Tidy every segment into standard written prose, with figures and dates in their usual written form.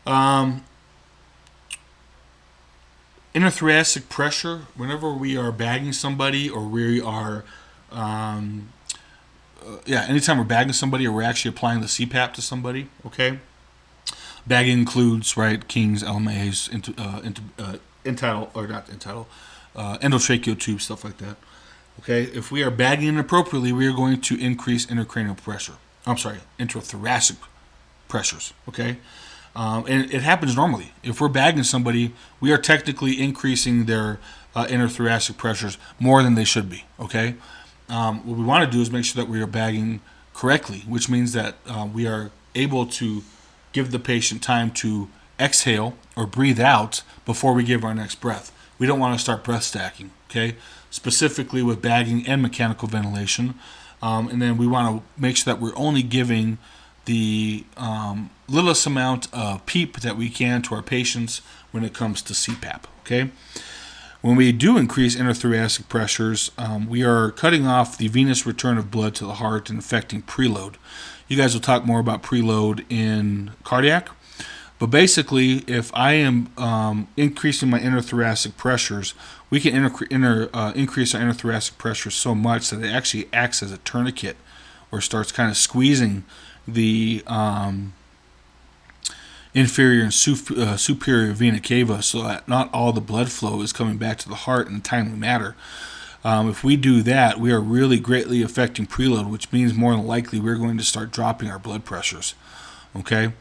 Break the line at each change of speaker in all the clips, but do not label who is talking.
Um, Intrathoracic pressure, whenever we are bagging somebody or we are, um, anytime we're bagging somebody or we're actually applying the CPAP to somebody, okay? Bagging includes, right, Kings, LMAs, entitle, or not entitle, endotracheal tubes, stuff like that. Okay, if we are bagging inappropriately, we are going to increase intracranial pressure. I'm sorry, intrathoracic pressures. Okay, and it happens normally. If we're bagging somebody, we are technically increasing their intrathoracic pressures more than they should be. Okay, what we want to do is make sure that we are bagging correctly, which means that we are able to give the patient time to exhale or breathe out before we give our next breath. We don't want to start breath stacking. Okay, specifically with bagging and mechanical ventilation, and then we want to make sure that we're only giving the littlest amount of PEEP that we can to our patients when it comes to CPAP. Okay, when we do increase intrathoracic pressures, we are cutting off the venous return of blood to the heart and affecting preload. You guys will talk more about preload in cardiac. But basically, if I am increasing my intrathoracic pressures, we can increase our intrathoracic pressures so much that it actually acts as a tourniquet or starts kind of squeezing the inferior and superior vena cava so that not all the blood flow is coming back to the heart in a timely manner. If we do that, we are really greatly affecting preload, which means more than likely we're going to start dropping our blood pressures. Okay?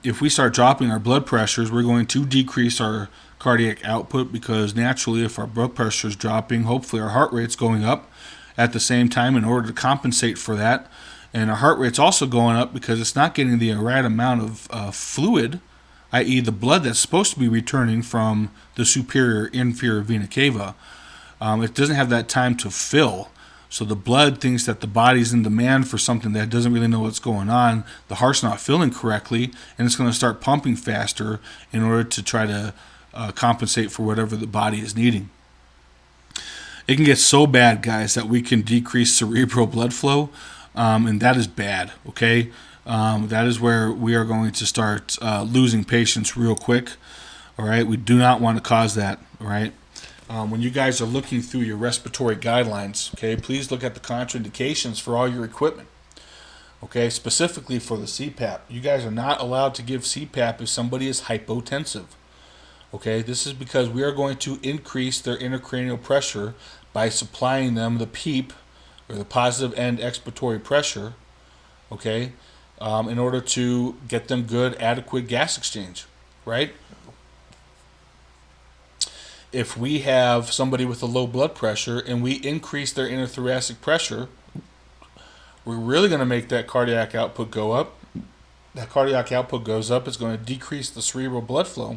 If we start dropping our blood pressures, we're going to decrease our cardiac output because naturally, if our blood pressure is dropping, hopefully our heart rate's going up at the same time in order to compensate for that. And our heart rate's also going up because it's not getting the right amount of fluid, i.e. the blood that's supposed to be returning from the superior inferior vena cava. It doesn't have that time to fill. So the blood thinks that the body's in demand for something that doesn't really know what's going on. The heart's not filling correctly, and it's going to start pumping faster in order to try to compensate for whatever the body is needing. It can get so bad, guys, that we can decrease cerebral blood flow, and that is bad, okay? That is where we are going to start losing patients real quick, all right? We do not want to cause that, all right? When you guys are looking through your respiratory guidelines, okay, please look at the contraindications for all your equipment. Okay, specifically for the CPAP. You guys are not allowed to give CPAP if somebody is hypotensive. Okay, this is because we are going to increase their intracranial pressure by supplying them the PEEP, or the positive end expiratory pressure, okay, in order to get them good, adequate gas exchange, right? If we have somebody with a low blood pressure and we increase their intrathoracic pressure, we're really going to make that cardiac output go up. That cardiac output goes up, it's going to decrease the cerebral blood flow,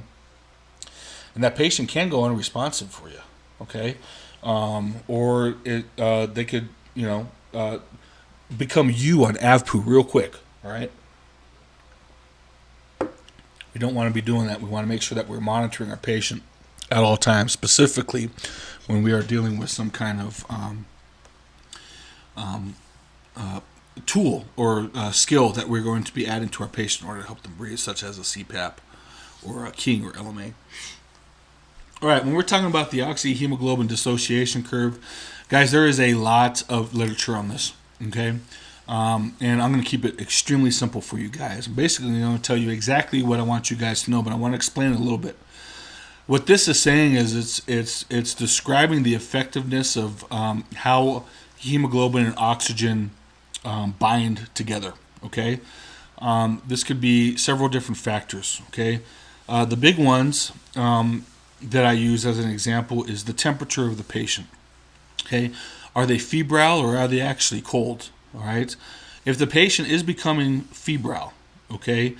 and that patient can go unresponsive for you, okay? Or they could, become you on AVPU real quick, all right? We don't want to be doing that. We want to make sure that we're monitoring our patient at all times, specifically when we are dealing with some kind of tool or skill that we're going to be adding to our patient in order to help them breathe, such as a CPAP or a King or LMA. All right, when we're talking about the oxyhemoglobin dissociation curve, guys, there is a lot of literature on this, okay? And I'm going to keep it extremely simple for you guys. Basically, I'm going to tell you exactly what I want you guys to know, but I want to explain it a little bit. What this is saying is it's describing the effectiveness of how hemoglobin and oxygen bind together. Okay, this could be several different factors. Okay, the big ones that I use as an example is the temperature of the patient. Okay, are they febrile or are they actually cold? All right, if the patient is becoming febrile, okay,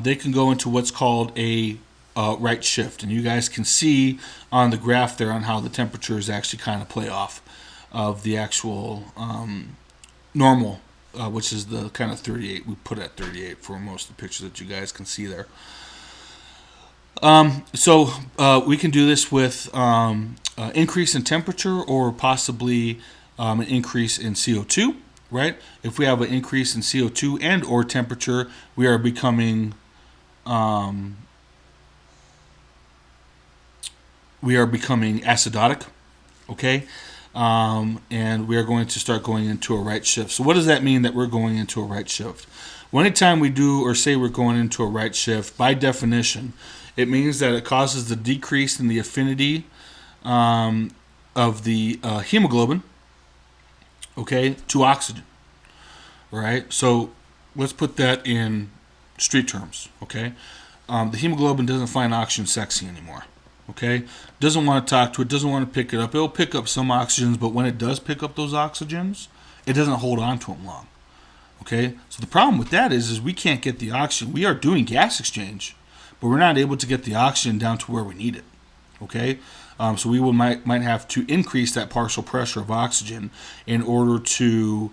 they can go into what's called a right shift, and you guys can see on the graph there on how the temperatures actually kind of play off of the actual normal, which is the kind of 38. We put at 38 for most of the pictures that you guys can see there. So we can do this with increase in temperature or possibly an increase in CO2, right? If we have an increase in CO2 and or temperature, we are becoming we are becoming acidotic, okay? And we are going to start going into a right shift. So what does that mean that we're going into a right shift? Well, anytime we do or say we're going into a right shift, by definition, it means that it causes the decrease in the affinity of the hemoglobin, okay, to oxygen. All right, so let's put that in street terms, okay? The hemoglobin doesn't find oxygen sexy anymore, okay? Doesn't want to talk to it, doesn't want to pick it up. It'll pick up some oxygens, but when it does pick up those oxygens, it doesn't hold on to them long, okay? So the problem with that is we can't get the oxygen. We are doing gas exchange, but we're not able to get the oxygen down to where we need it, okay? So we might have to increase that partial pressure of oxygen in order to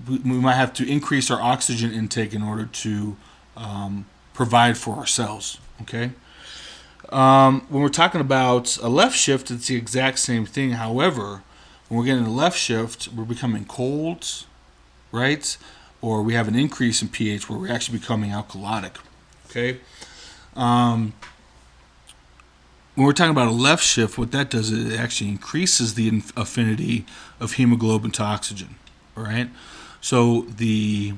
we might have to increase our oxygen intake in order to provide for our cells. Okay. When we're talking about a left shift, it's the exact same thing. However, when we're getting a left shift, we're becoming cold, right? Or we have an increase in pH where we're actually becoming alkalotic. Okay. When we're talking about a left shift, what that does is it actually increases the affinity of hemoglobin to oxygen. All right. So the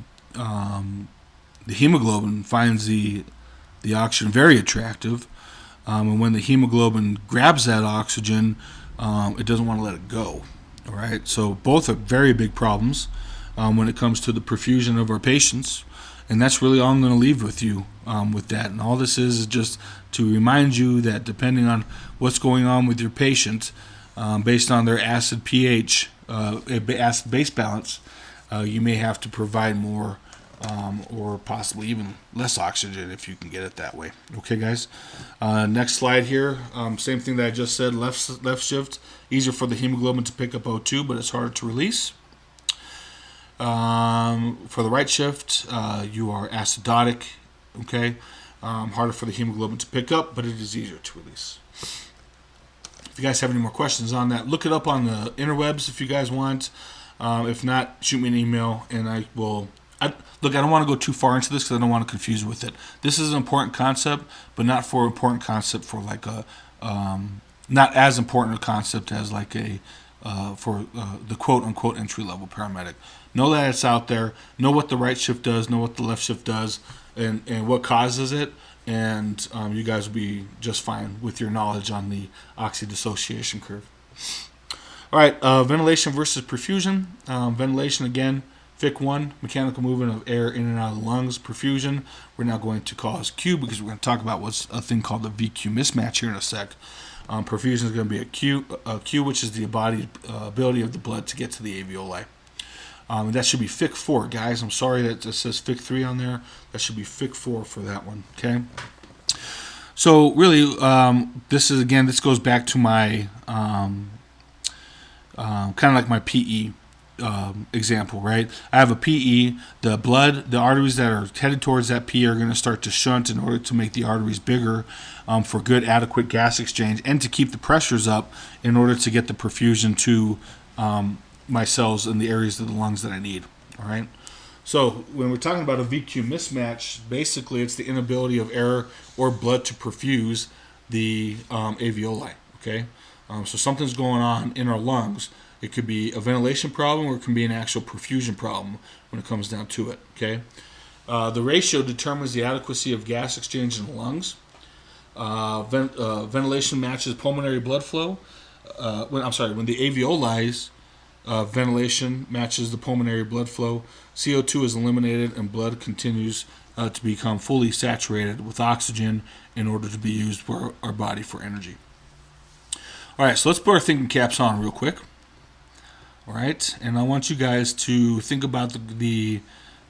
hemoglobin finds the oxygen very attractive, and when the hemoglobin grabs that oxygen, it doesn't want to let it go. All right. So both are very big problems when it comes to the perfusion of our patients. And that's really all I'm going to leave with you with that. And all this is just to remind you that depending on what's going on with your patient, based on their acid pH, acid base balance, you may have to provide more or possibly even less oxygen if you can get it that way. Okay, guys. Next slide here. Same thing that I just said. Left shift, easier for the hemoglobin to pick up O2, but it's harder to release. For the right shift, you are acidotic, okay? Harder for the hemoglobin to pick up, but it is easier to release. If you guys have any more questions on that, look it up on the interwebs if you guys want. If not, shoot me an email, and I will... Look, I don't want to go too far into this because I don't want to confuse you with it. This is an important concept, but not for important concept for like a... not as important a concept as like a... for the quote-unquote entry-level paramedic. Know that it's out there. Know what the right shift does. Know what the left shift does, and what causes it. And you guys will be just fine with your knowledge on the oxy-dissociation curve. All right, ventilation versus perfusion. Ventilation, again, FIC1, mechanical movement of air in and out of the lungs. Perfusion, we're now going to cause Q because we're going to talk about what's a thing called the VQ mismatch here in a sec. Perfusion is going to be a Q, which is the embodied ability of the blood to get to the alveoli. That should be FIC4, guys. I'm sorry that it says FIC3 on there. That should be FIC4 for that one, okay? So really, this goes back to my, kind of like my PE example, right? I have a PE. The arteries that are headed towards that PE are going to start to shunt in order to make the arteries bigger for good, adequate gas exchange and to keep the pressures up in order to get the perfusion to my cells in the areas of the lungs that I need. All right. So when we're talking about a VQ mismatch, basically it's the inability of air or blood to perfuse the alveoli. Okay. So something's going on in our lungs. It could be a ventilation problem or it can be an actual perfusion problem when it comes down to it. Okay. The ratio determines the adequacy of gas exchange in the lungs. Ventilation matches pulmonary blood flow. When the alveoli ventilation matches the pulmonary blood flow, CO2 is eliminated and blood continues to become fully saturated with oxygen in order to be used for our body for energy. All right, so let's put our thinking caps on real quick. All right, and I want you guys to think about the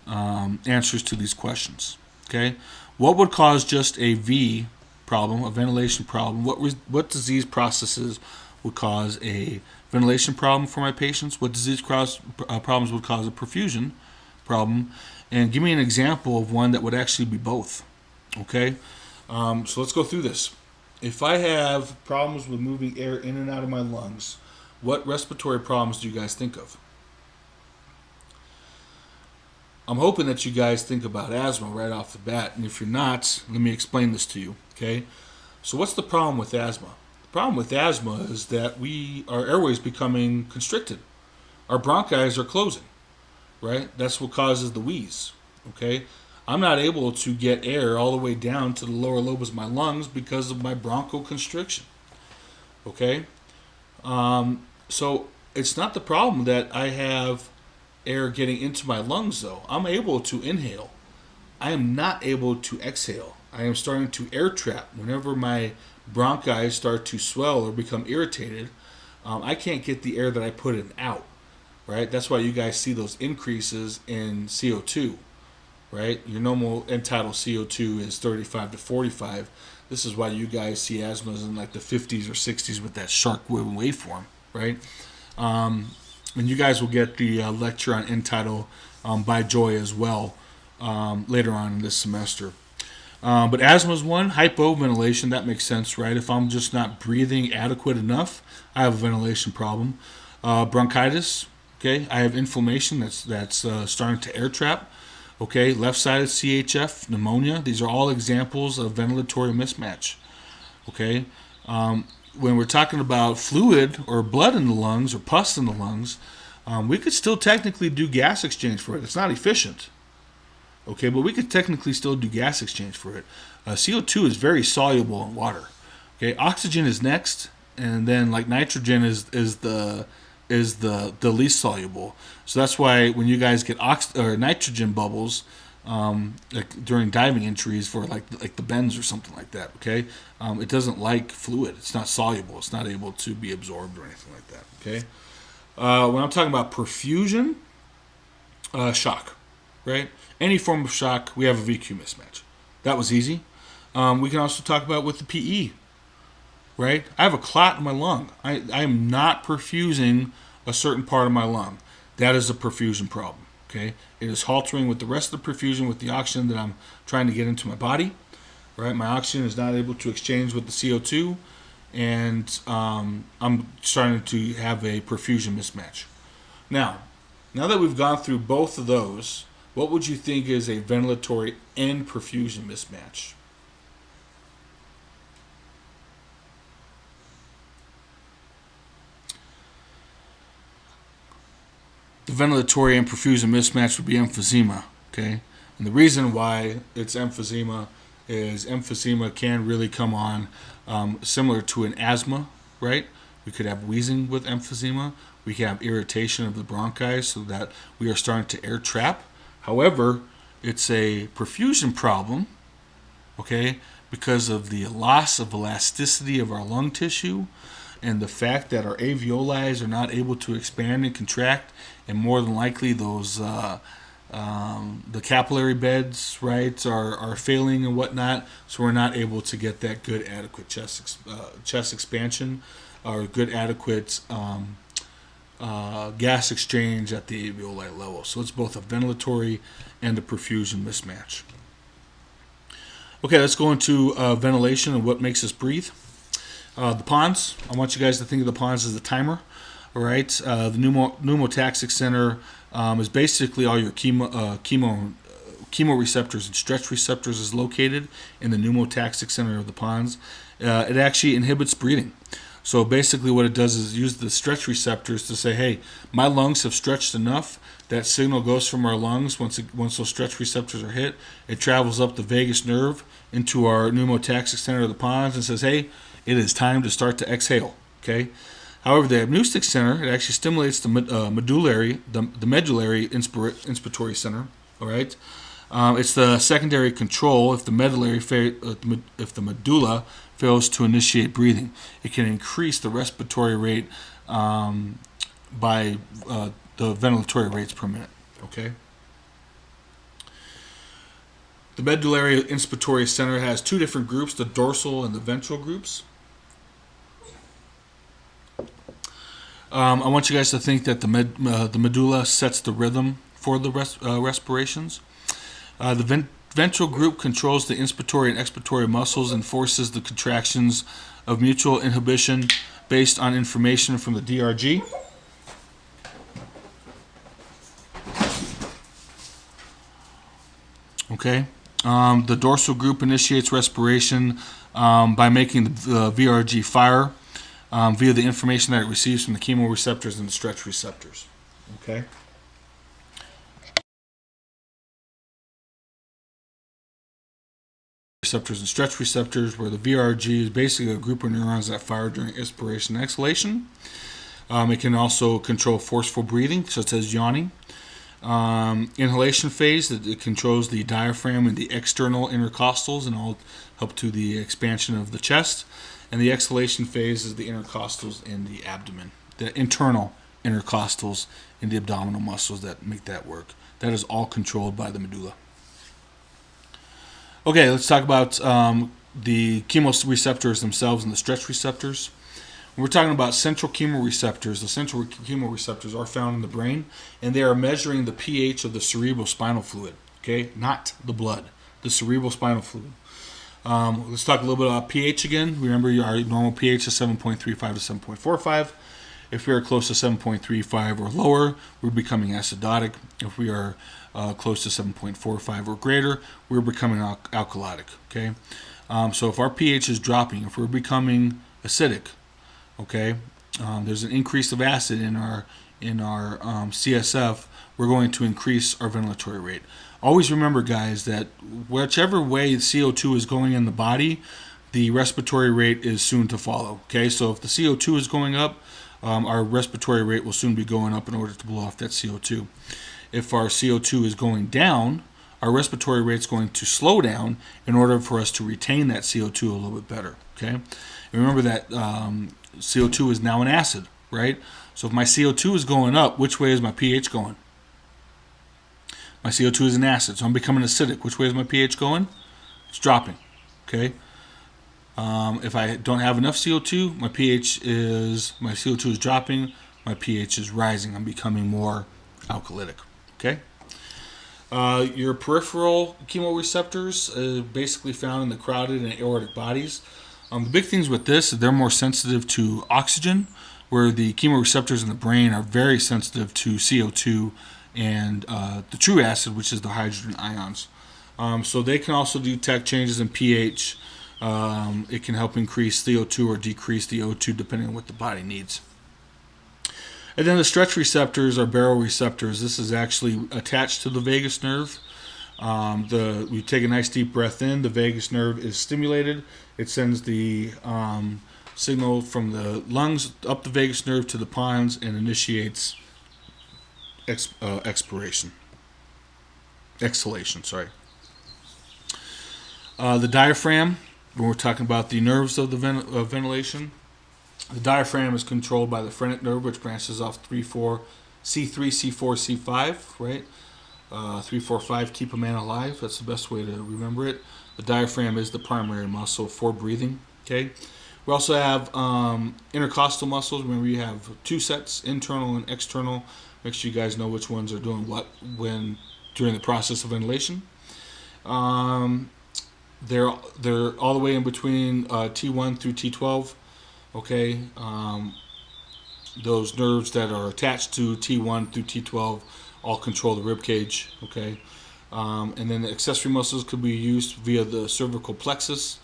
answers to these questions. Okay, what would cause just a V problem, a ventilation problem? What disease processes would cause a ventilation problem for my patients? What disease problems would cause a perfusion problem? And give me an example of one that would actually be both. Okay, so let's go through this. If I have problems with moving air in and out of my lungs, what respiratory problems do you guys think of? I'm hoping that you guys think about asthma right off the bat, and if you're not, let me explain this to you. Okay, so what's the problem with asthma? The problem with asthma is that our airways becoming constricted. Our bronchi are closing, right? That's what causes the wheeze. Okay, I'm not able to get air all the way down to the lower lobes of my lungs because of my bronchoconstriction. Okay, so it's not the problem that I have air getting into my lungs, though. I'm able to inhale. I am not able to exhale. I am starting to air trap. Whenever my bronchi start to swell or become irritated, I can't get the air that I put in out, right? That's why you guys see those increases in CO2, right? Your normal end-tidal CO2 is 35 to 45. This is why you guys see asthmas in like the 50s or 60s with that shark waveform, right? And you guys will get the lecture on end-tidal by Joy as well later on in this semester. But asthma is one. Hypoventilation, that makes sense, right? If I'm just not breathing adequate enough, I have a ventilation problem. Bronchitis, okay? I have inflammation that's starting to air trap. Okay, left-sided CHF, pneumonia. These are all examples of ventilatory mismatch. Okay, when we're talking about fluid or blood in the lungs or pus in the lungs, we could still technically do gas exchange for it. It's not efficient. Okay, but we could technically still do gas exchange for it. CO2 is very soluble in water. Okay, oxygen is next, and then like nitrogen is the least soluble. So that's why when you guys get nitrogen bubbles, like during diving injuries for like the bends or something like that, okay, it doesn't like fluid. It's not soluble. It's not able to be absorbed or anything like that. Okay. When I'm talking about perfusion, shock, right? Any form of shock, we have a VQ mismatch. That was easy. We can also talk about with the PE. Right? I have a clot in my lung. I am not perfusing a certain part of my lung. That is a perfusion problem. Okay? It is haltering with the rest of the perfusion with the oxygen that I'm trying to get into my body. Right? My oxygen is not able to exchange with the CO2, and I'm starting to have a perfusion mismatch. Now that we've gone through both of those, what would you think is a ventilatory and perfusion mismatch? The ventilatory and perfusion mismatch would be emphysema, okay? And the reason why it's emphysema is emphysema can really come on similar to an asthma, right? We could have wheezing with emphysema. We can have irritation of the bronchi so that we are starting to air trap. However, it's a perfusion problem, okay, because of the loss of elasticity of our lung tissue and the fact that our alveoli are not able to expand and contract, and more than likely those the capillary beds, right, are failing and whatnot, so we're not able to get that good adequate chest expansion or good adequate gas exchange at the alveoli level. So it's both a ventilatory and a perfusion mismatch. Okay, let's go into ventilation and what makes us breathe. The pons, I want you guys to think of the pons as a timer. All right, the pneumotaxic center is basically all your chemoreceptors and stretch receptors is located in the pneumotaxic center of the pons. It actually inhibits breathing. So basically what it does is use the stretch receptors to say, hey, my lungs have stretched enough. That signal goes from our lungs. Once those stretch receptors are hit, it travels up the vagus nerve into our pneumotaxic center of the pons and says, hey, it is time to start to exhale. Okay. However, the apneustic center, it actually stimulates the medullary inspiratory center. All right. It's the secondary control if the medulla fails to initiate breathing. It can increase the respiratory rate by the ventilatory rates per minute. Okay. The medullary inspiratory center has two different groups, the dorsal and the ventral groups. I want you guys to think that the medulla sets the rhythm for the respirations. The ventral group controls the inspiratory and expiratory muscles and forces the contractions of mutual inhibition based on information from the DRG. Okay. The dorsal group initiates respiration by making the VRG fire via the information that it receives from the chemoreceptors and the stretch receptors. Okay. Receptors and stretch receptors, where the VRG is basically a group of neurons that fire during inspiration and exhalation. It can also control forceful breathing, such as yawning. Inhalation phase, it controls the diaphragm and the external intercostals and all help to the expansion of the chest. And the exhalation phase is the intercostals in the abdomen, the internal intercostals in the abdominal muscles that make that work. That is all controlled by the medulla. Okay, let's talk about the chemoreceptors themselves and the stretch receptors. When we're talking about central chemoreceptors, the central chemoreceptors are found in the brain, and they are measuring the pH of the cerebral spinal fluid. Okay, not the blood, the cerebral spinal fluid. Let's talk a little bit about pH again. Remember, our normal pH is 7.35 to 7.45. If we are close to 7.35 or lower, we're becoming acidotic. If we are close to 7.45 or greater, we're becoming alkalotic. Okay, so if our pH is dropping, if we're becoming acidic, okay, there's an increase of acid in our CSF, we're going to increase our ventilatory rate. Always remember, guys, that whichever way CO2 is going in the body, the respiratory rate is soon to follow. Okay, so if the CO2 is going up, our respiratory rate will soon be going up in order to blow off that CO2. If our CO2 is going down, our respiratory rate is going to slow down in order for us to retain that CO2 a little bit better. Okay, and remember that CO2 is now an acid, right? So if my CO2 is going up, which way is my pH going? My CO2 is an acid, so I'm becoming acidic. Which way is my pH going? It's dropping. Okay. If I don't have enough CO2, my CO2 is dropping. My pH is rising. I'm becoming more alkalytic. Okay. Your peripheral chemoreceptors basically found in the carotid and aortic bodies. The big things with this is they're more sensitive to oxygen, where the chemoreceptors in the brain are very sensitive to CO2 and the true acid, which is the hydrogen ions. So they can also detect changes in pH. It can help increase CO2 or decrease the O2 depending on what the body needs. And then the stretch receptors are baroreceptors. This is actually attached to the vagus nerve. We take a nice deep breath in, the vagus nerve is stimulated. It sends the signal from the lungs up the vagus nerve to the pons and initiates exhalation. The diaphragm, when we're talking about the nerves of the ventilation, the diaphragm is controlled by the phrenic nerve, which branches off C3, C4, C5, right? 3, 4, 5, keep a man alive. That's the best way to remember it. The diaphragm is the primary muscle for breathing. Okay. We also have intercostal muscles. Remember, you have two sets, internal and external. Make sure you guys know which ones are doing what when during the process of ventilation. They're all the way in between T1 through T12. Okay. Those nerves that are attached to T1 through T12 all control the rib cage. Okay. And then the accessory muscles could be used via the cervical plexus.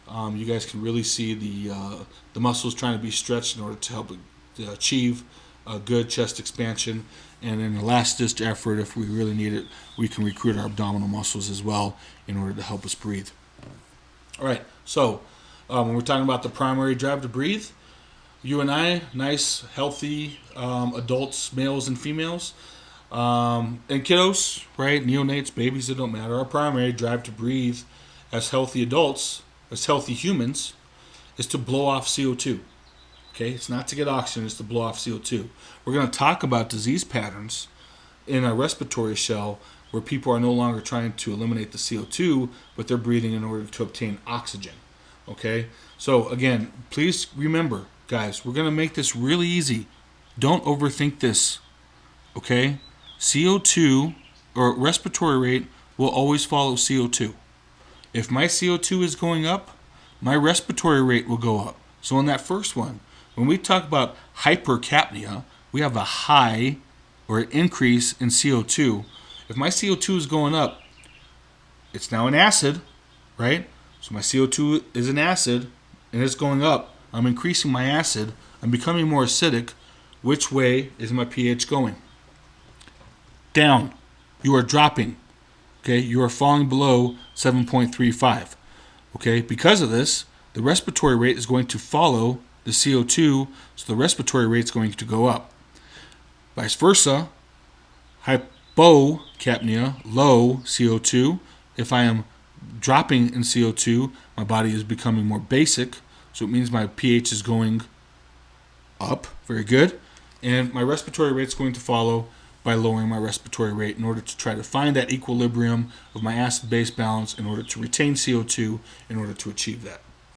You guys can really see the muscles trying to be stretched in order to help achieve a good chest expansion. And in a last-ditch effort, if we really need it, we can recruit our abdominal muscles as well in order to help us breathe. All right, so when we're talking about the primary drive to breathe, you and I, nice, healthy adults, males and females, and kiddos, right, neonates, babies, it don't matter. Our primary drive to breathe as healthy adults, as healthy humans, is to blow off CO2. Okay, it's not to get oxygen, it's to blow off CO2. We're going to talk about disease patterns in our respiratory shell where people are no longer trying to eliminate the CO2, but they're breathing in order to obtain oxygen. Okay, so again, please remember, guys, we're going to make this really easy. Don't overthink this. Okay, CO2 or respiratory rate will always follow CO2. If my CO2 is going up, my respiratory rate will go up. So in that first one, when we talk about hypercapnia, we have a high or an increase in CO2. If my CO2 is going up, it's now an acid, right? So my CO2 is an acid, and it's going up. I'm increasing my acid. I'm becoming more acidic. Which way is my pH going? Down. You are dropping. Okay, you are falling below 7.35. Okay, because of this, the respiratory rate is going to follow the CO2, so the respiratory rate is going to go up. Vice versa, hypocapnia, low CO2. If I am dropping in CO2, my body is becoming more basic, so it means my pH is going up. Very good. And my respiratory rate is going to follow by lowering my respiratory rate in order to try to find that equilibrium of my acid-base balance in order to retain CO2 in order to achieve that.